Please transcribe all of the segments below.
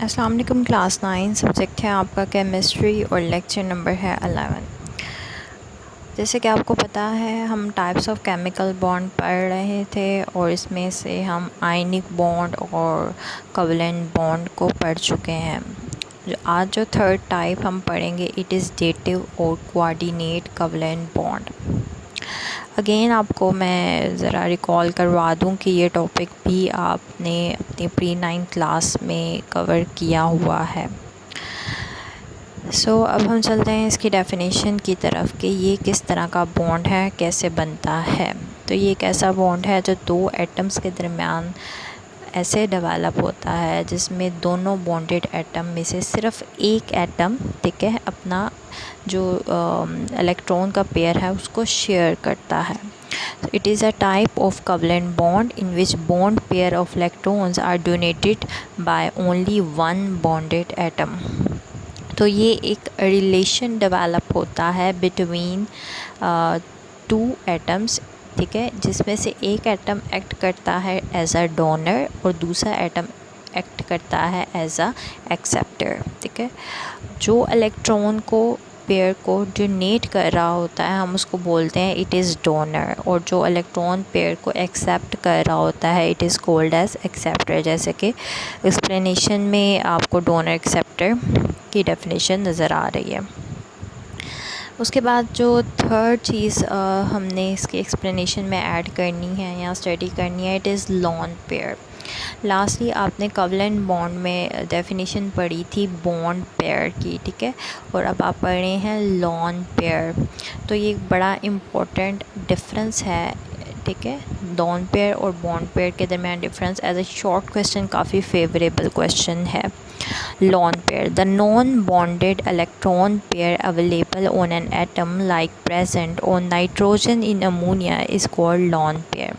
अस्सलाम वालेकुम। Class 9 subject है आपका केमिस्ट्री और लेक्चर नंबर है 11। जैसे कि आपको पता है हम टाइप्स ऑफ केमिकल बॉन्ड पढ़ रहे थे और इसमें से हम आयनिक बॉन्ड और कोवलेंट बॉन्ड को पढ़ चुके हैं। आज जो थर्ड टाइप हम पढ़ेंगे इट इज़ डेटिव और कोऑर्डिनेट कोवलेंट बॉन्ड। अगेन आपको मैं ज़रा रिकॉल करवा दूं कि ये टॉपिक भी आपने अपनी प्री 9 क्लास में कवर किया हुआ है। अब हम चलते हैं इसकी डेफिनेशन की तरफ कि ये किस तरह का बॉन्ड है, कैसे बनता है। तो ये एक ऐसा बॉन्ड है जो दो एटम्स के दरमियान ऐसे डेवलप होता है जिसमें दोनों बॉन्डेड एटम में से सिर्फ एक एटम, ठीक है, अपना जो इलेक्ट्रॉन का पेयर है उसको शेयर करता है। It is a type of covalent bond in which bond pair of electrons are donated by only one bonded atom। तो ये एक रिलेशन डेवलप होता है बिटवीन टू एटम्स, ठीक है, जिसमें से एक एटम एक्ट करता है एज अ डोनर और दूसरा एटम एक्ट करता है एज अ एक्सेप्टर, ठीक है। जो इलेक्ट्रॉन को पेयर को डोनेट कर रहा होता है हम उसको बोलते हैं इट इज़ डोनर, और जो इलेक्ट्रॉन पेयर को एक्सेप्ट कर रहा होता है it is called as acceptor. जैसे कि एक्सप्लेनेशन में आपको डोनर एक्सेप्टर की डेफिनेशन नज़र आ रही है। उसके बाद जो थर्ड चीज़ हमने इसकी एक्सप्लेनेशन में ऐड करनी है या स्टडी करनी है it is lone pair. Lastly आपने कोवलेंट बॉन्ड में डेफिनेशन पढ़ी थी बॉन्ड पेयर की, ठीक है, और अब आप पढ़ रहे हैं लोन पेयर। तो ये एक बड़ा इम्पोर्टेंट डिफरेंस है, ठीक है, लोन पेयर और बॉन्ड पेयर के दरमियान difference. As a short question काफ़ी फेवरेबल क्वेश्चन है। Lone pair, the non-bonded electron pair available on an atom like present on nitrogen in ammonia is called lone pair।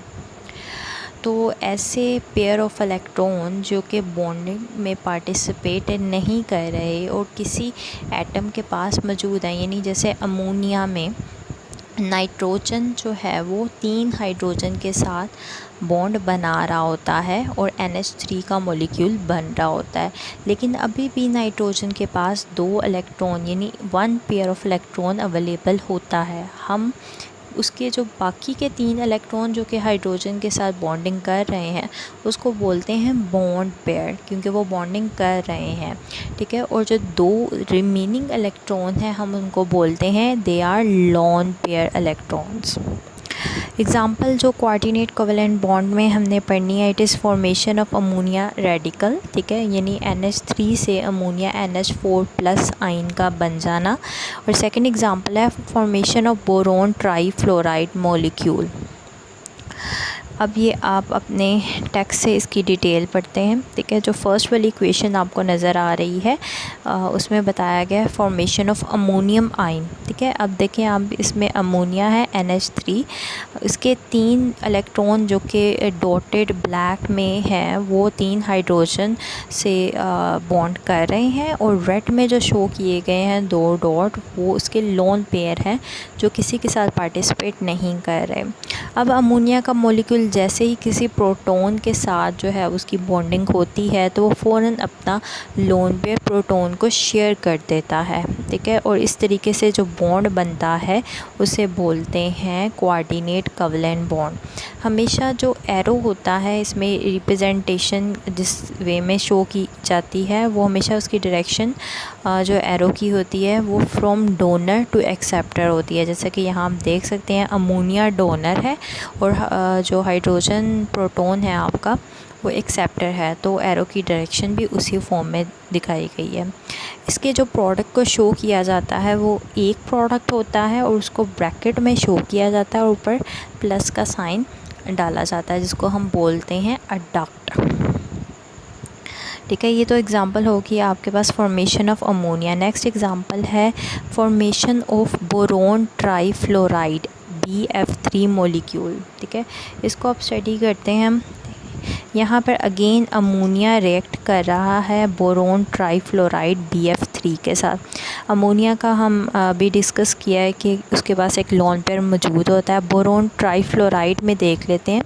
तो ऐसे pair of electron जो कि bonding में participate नहीं कर रहे और किसी एटम के पास मौजूद है, यानी जैसे अमोनिया में नाइट्रोजन जो है वो 3 हाइड्रोजन के साथ बॉन्ड बना रहा होता है और NH3 का मॉलिक्यूल बन रहा होता है, लेकिन अभी भी नाइट्रोजन के पास 2 इलेक्ट्रॉन यानी 1 पेयर ऑफ इलेक्ट्रॉन अवेलेबल होता है। हम उसके जो बाकी के 3 इलेक्ट्रॉन जो कि हाइड्रोजन के साथ बॉन्डिंग कर रहे हैं उसको बोलते हैं बॉन्ड पेयर, क्योंकि वो बॉन्डिंग कर रहे हैं, ठीक है। और जो 2 रिमेनिंग इलेक्ट्रॉन हैं हम उनको बोलते हैं they are lone pair electrons. Example जो कोऑर्डिनेट कोवलेंट बॉन्ड में हमने पढ़नी है it is formation of ammonia radical, ठीक है, यानी NH3 से अमोनिया NH4+ आयन का बन जाना। और सेकंड एग्ज़ाम्पल है formation of boron trifluoride molecule. अब ये आप अपने टेक्स्ट से इसकी डिटेल पढ़ते हैं, ठीक है। जो फर्स्ट वाली इक्वेशन आपको नज़र आ रही है उसमें बताया गया है फॉर्मेशन ऑफ अमोनियम आयन, ठीक है। अब देखें आप इसमें अमोनिया है NH3, इसके 3 इलेक्ट्रॉन जो कि डॉटेड ब्लैक में है वो 3 हाइड्रोजन से बॉन्ड कर रहे हैं, और रेड में जो शो किए गए हैं 2 डॉट वो उसके लोन पेयर हैं जो किसी के साथ पार्टिसिपेट नहीं कर रहे। अब अमोनिया का मॉलिक्यूल जैसे ही किसी प्रोटॉन के साथ जो है उसकी बॉन्डिंग होती है तो वो फ़ौरन अपना लोन पेयर प्रोटॉन को शेयर कर देता है, ठीक है, और इस तरीके से जो बॉन्ड बनता है उसे बोलते हैं कोऑर्डिनेट कोवलेंट बॉन्ड। हमेशा जो एरो होता है इसमें रिप्रेजेंटेशन जिस वे में शो की जाती है वो हमेशा उसकी डायरेक्शन जो एरो की होती है वो फ्रॉम डोनर टू एक्सेप्टर होती है। जैसे कि यहाँ आप देख सकते हैं अमोनिया डोनर है और जो हाइड्रोजन प्रोटॉन है आपका वो एक्सेप्टर है, तो एरो की डायरेक्शन भी उसी फॉर्म में दिखाई गई है। इसके जो प्रोडक्ट को शो किया जाता है वो एक प्रोडक्ट होता है और उसको ब्रैकेट में शो किया जाता है और ऊपर प्लस का साइन डाला जाता है जिसको हम बोलते हैं अडक्ट, ठीक है। ये तो एग्जांपल होगी आपके पास formation of ammonia. Next example है formation of boron trifluoride BF3 molecule, ठीक है। इसको आप स्टडी करते हैं हम। यहाँ पर अगेन अमोनिया रिएक्ट कर रहा है बोरोन ट्राईफ्लोराइड BF3 के साथ। अमोनिया का हम अभी डिस्कस किया है कि उसके पास एक लोन पेयर मौजूद होता है। बोरोन ट्राईफ्लोराइड में देख लेते हैं,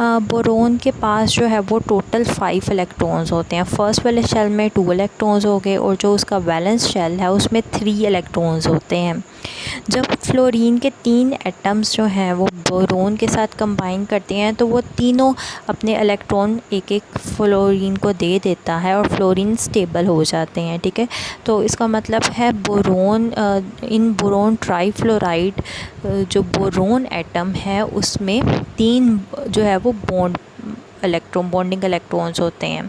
बोरोन के पास जो है वो टोटल 5 इलेक्ट्रॉन्स होते हैं। फर्स्ट वाले शेल में 2 इलेक्ट्रॉन्स हो गए और जो उसका वैलेंस शेल है उसमें 3 इलेक्ट्रॉन्स होते हैं। जब फ्लोरीन के 3 एटम्स जो हैं वो बोरोन के साथ कंबाइन करते हैं तो वो तीनों अपने इलेक्ट्रॉन एक एक फ्लोरीन को दे देता है और फ्लोरीन स्टेबल हो जाते हैं। ठीक है, तो इसका मतलब है बोरोन इन बोरोन ट्राईफ्लोराइड जो बोरोन एटम है उसमें 3 जो है वो बॉन्डिंग इलेक्ट्रॉन्स होते हैं।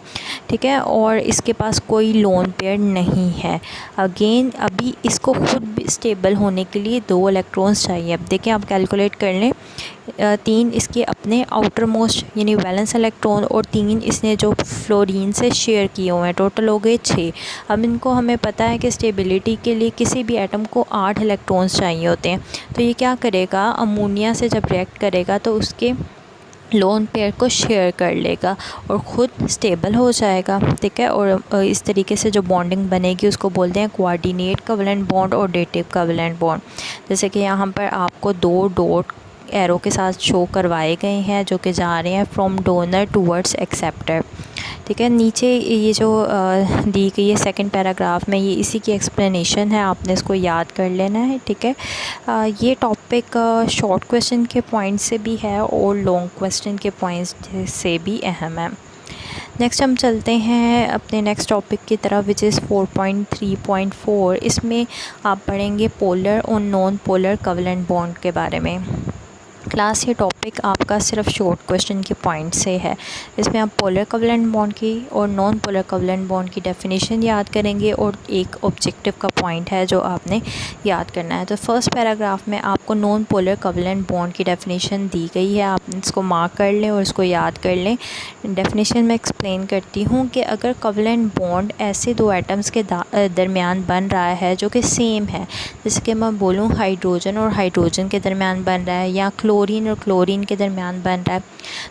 ठीक है, और इसके पास कोई लोन पेयर नहीं है। अगेन अभी इसको खुद भी स्टेबल होने के लिए 2 इलेक्ट्रॉन्स चाहिए। अब देखें, आप कैलकुलेट कर लें, 3 इसके अपने आउटर मोस्ट यानी वैलेंस इलेक्ट्रॉन और 3 इसने जो फ्लोरीन से शेयर किए हुए हैं, टोटल हो गए 6। अब इनको हमें पता है कि स्टेबिलिटी के लिए किसी भी एटम को 8 इलेक्ट्रॉन्स चाहिए होते हैं। तो ये क्या करेगा, अमोनिया से जब रिएक्ट करेगा तो उसके लोन पेयर को शेयर कर लेगा और ख़ुद स्टेबल हो जाएगा। ठीक है, और इस तरीके से जो बॉन्डिंग बनेगी उसको बोलते हैं कोऑर्डिनेट कोवैलेंट बॉन्ड और डेटिव कोवैलेंट बॉन्ड। जैसे कि यहाँ पर आपको 2 डॉट एरो के साथ शो करवाए गए हैं जो कि जा रहे हैं फ्रॉम डोनर टूवर्ड्स एक्सेप्टर। ठीक है, नीचे ये जो दी गई है सेकंड पैराग्राफ में, ये इसी की एक्सप्लेनेशन है, आपने इसको याद कर लेना है। ठीक है, ये टॉपिक शॉर्ट क्वेश्चन के पॉइंट से भी है और लॉन्ग क्वेश्चन के पॉइंट से भी अहम है। नेक्स्ट हम चलते हैं अपने नेक्स्ट टॉपिक की तरफ, विच इज़ 4.3.4। इसमें आप पढ़ेंगे पोलर और नॉन पोलर कोवैलेंट बॉन्ड के बारे में। क्लास ये टॉपिक आपका सिर्फ शॉर्ट क्वेश्चन के पॉइंट से है। इसमें आप पोलर कोवैलेंट बॉन्ड की और नॉन पोलर कोवैलेंट बॉन्ड की डेफिनेशन याद करेंगे और एक ऑब्जेक्टिव का पॉइंट है जो आपने याद करना है। तो फर्स्ट पैराग्राफ में आपको नॉन पोलर कोवैलेंट बॉन्ड की डेफिनेशन दी गई है, आप इसको मार्क कर लें और इसको याद कर लें। डेफिनेशन में एक्सप्लेन करती हूँ कि अगर कोवैलेंट बॉन्ड ऐसे 2 एटम्स के दरमियान बन रहा है जो कि सेम है, जैसे कि मैं बोलूँ हाइड्रोजन और हाइड्रोजन के दरमियान बन रहा है या क्लोरीन और क्लोरीन के दरमियान बन रहा है,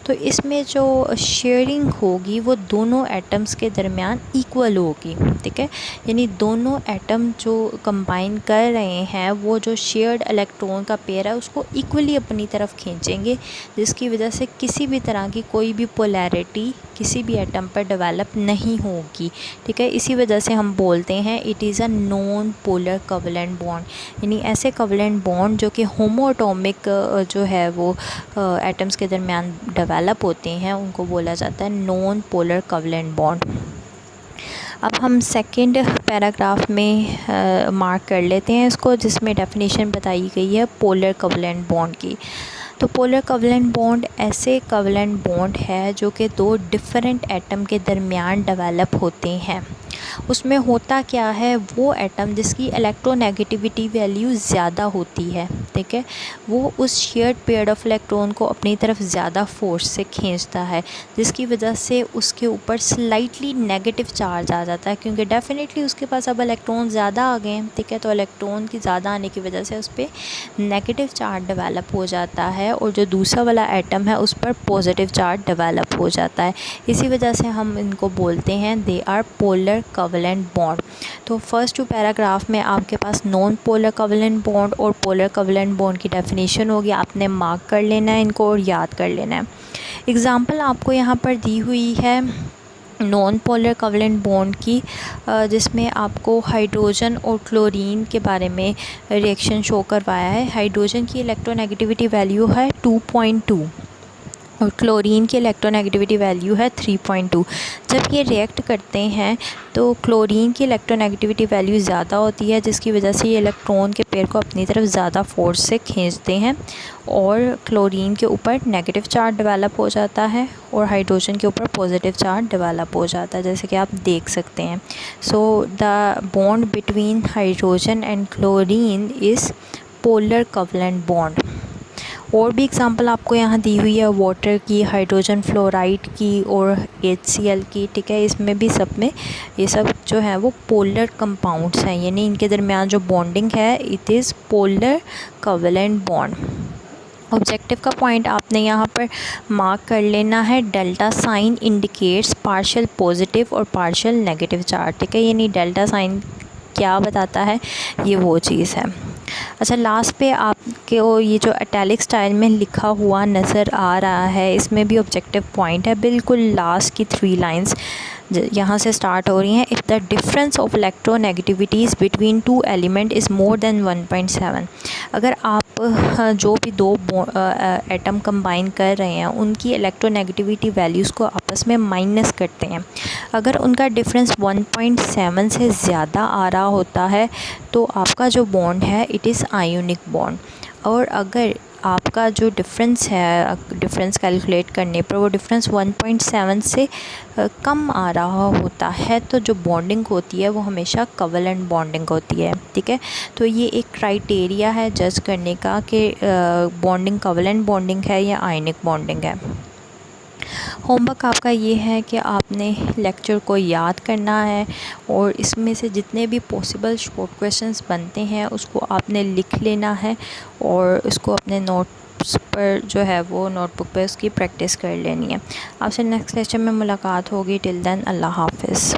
तो इसमें जो शेयरिंग होगी वो दोनों एटम्स के दरमियान इक्वल होगी। ठीक है, यानी दोनों एटम जो कंबाइन कर रहे हैं वो जो शेयर्ड इलेक्ट्रॉन का पेयर है उसको इक्वली अपनी तरफ खींचेंगे, जिसकी वजह से किसी भी तरह की कोई भी पोलैरिटी किसी भी एटम पर डेवलप नहीं होगी। ठीक है, इसी वजह से हम बोलते हैं it is a non polar covalent bond, यानी ऐसे कोवैलेंट बॉन्ड जो कि होमोएटॉमिक जो है वो एटम्स के दरमियान डेवलप होते हैं उनको बोला जाता है नॉन पोलर कोवैलेंट बॉन्ड। अब हम सेकंड पैराग्राफ में मार्क कर लेते हैं इसको, जिसमें डेफिनेशन बताई गई है पोलर कोवैलेंट बॉन्ड की। तो पोलर कोवैलेंट बॉन्ड ऐसे कोवैलेंट बॉन्ड है जो कि 2 डिफरेंट एटम के दरमियान डेवलप होते हैं। उसमें होता क्या है, वो एटम जिसकी इलेक्ट्रोनेगेटिविटी वैल्यू ज़्यादा होती है, ठीक है, वो उस शेयर्ड पेयर ऑफ इलेक्ट्रॉन को अपनी तरफ ज़्यादा फोर्स से खींचता है, जिसकी वजह से उसके ऊपर स्लाइटली नेगेटिव चार्ज आ जाता है, क्योंकि डेफिनेटली उसके पास अब इलेक्ट्रॉन ज़्यादा आ गए हैं। ठीक है, तो इलेक्ट्रॉन की ज़्यादा आने की वजह से उस पर नेगेटिव चार्ज डेवलप हो जाता है और जो दूसरा वाला एटम है उस पर पॉजिटिव चार्ज डेवलप हो जाता है। इसी वजह से हम इनको बोलते हैं they are polar covalent bond. तो फर्स्ट 2 पैराग्राफ में आपके पास नॉन पोलर कोवैलेंट बॉन्ड और पोलर कोवैलेंट बॉन्ड की डेफिनेशन होगी, आपने मार्क कर लेना है इनको और याद कर लेना है। एग्जांपल आपको यहाँ पर दी हुई है नॉन पोलर कोवैलेंट बॉन्ड की, जिसमें आपको हाइड्रोजन और क्लोरीन के बारे में रिएक्शन शो करवाया है। हाइड्रोजन की इलेक्ट्रोनेगेटिविटी वैल्यू है 2.2 और क्लोरीन की इलेक्ट्रोनेगेटिविटी वैल्यू है 3.2। जब ये रिएक्ट करते हैं तो क्लोरीन की इलेक्ट्रोनेगेटिविटी वैल्यू ज़्यादा होती है, जिसकी वजह से ये इलेक्ट्रॉन के पेयर को अपनी तरफ ज़्यादा फोर्स से खींचते हैं और क्लोरीन के ऊपर नेगेटिव चार्ज डेवलप हो जाता है और हाइड्रोजन के ऊपर पॉजिटिव चार्ज डेवलप हो जाता है, जैसे कि आप देख सकते हैं। So the bond between hydrogen and chlorine is polar covalent bond. और भी एग्जांपल आपको यहाँ दी हुई है वाटर की, हाइड्रोजन फ्लोराइड की और HCl की। ठीक है, इसमें भी सब में ये सब जो है वो पोलर कंपाउंड्स हैं, यानी इनके दरमियान जो बॉन्डिंग है it is polar covalent bond. Objective का पॉइंट आपने यहाँ पर मार्क कर लेना है। Delta sign indicates partial positive और पार्शियल नेगेटिव चार्ज, ठीक है। यानी डेल्टा साइन क्या बताता है, ये वो चीज़ है। अच्छा, लास्ट पे आपके वो ये जो इटैलिक स्टाइल में लिखा हुआ नज़र आ रहा है, इसमें भी ऑब्जेक्टिव पॉइंट है। बिल्कुल लास्ट की 3 लाइंस यहाँ से स्टार्ट हो रही हैं। If the difference of electronegativities between 2 element is more than 1.7, अगर आप जो भी 2 एटम कंबाइन कर रहे हैं उनकी इलेक्ट्रोनेगेटिविटी वैल्यूज़ को आपस में माइनस करते हैं, अगर उनका डिफरेंस 1.7 से ज़्यादा आ रहा होता है तो आपका जो बॉन्ड है इट इज़ आयोनिक बॉन्ड। और अगर आपका जो डिफरेंस है, डिफरेंस कैलकुलेट करने पर वो डिफरेंस 1.7 से कम आ रहा होता है तो जो बॉन्डिंग होती है वो हमेशा कोवेलेंट बॉन्डिंग होती है, ठीक है। तो ये एक क्राइटेरिया है जज करने का कि बॉन्डिंग कोवेलेंट बॉन्डिंग है या आयनिक बॉन्डिंग है। होमवर्क आपका ये है कि आपने लेक्चर को याद करना है और इसमें से जितने भी पॉसिबल शॉर्ट क्वेश्चंस बनते हैं उसको आपने लिख लेना है और उसको अपने नोट्स पर जो है वो नोटबुक पे उसकी प्रैक्टिस कर लेनी है। आपसे नेक्स्ट लेक्चर में मुलाकात होगी। टिल देन अल्लाह हाफ़िज़।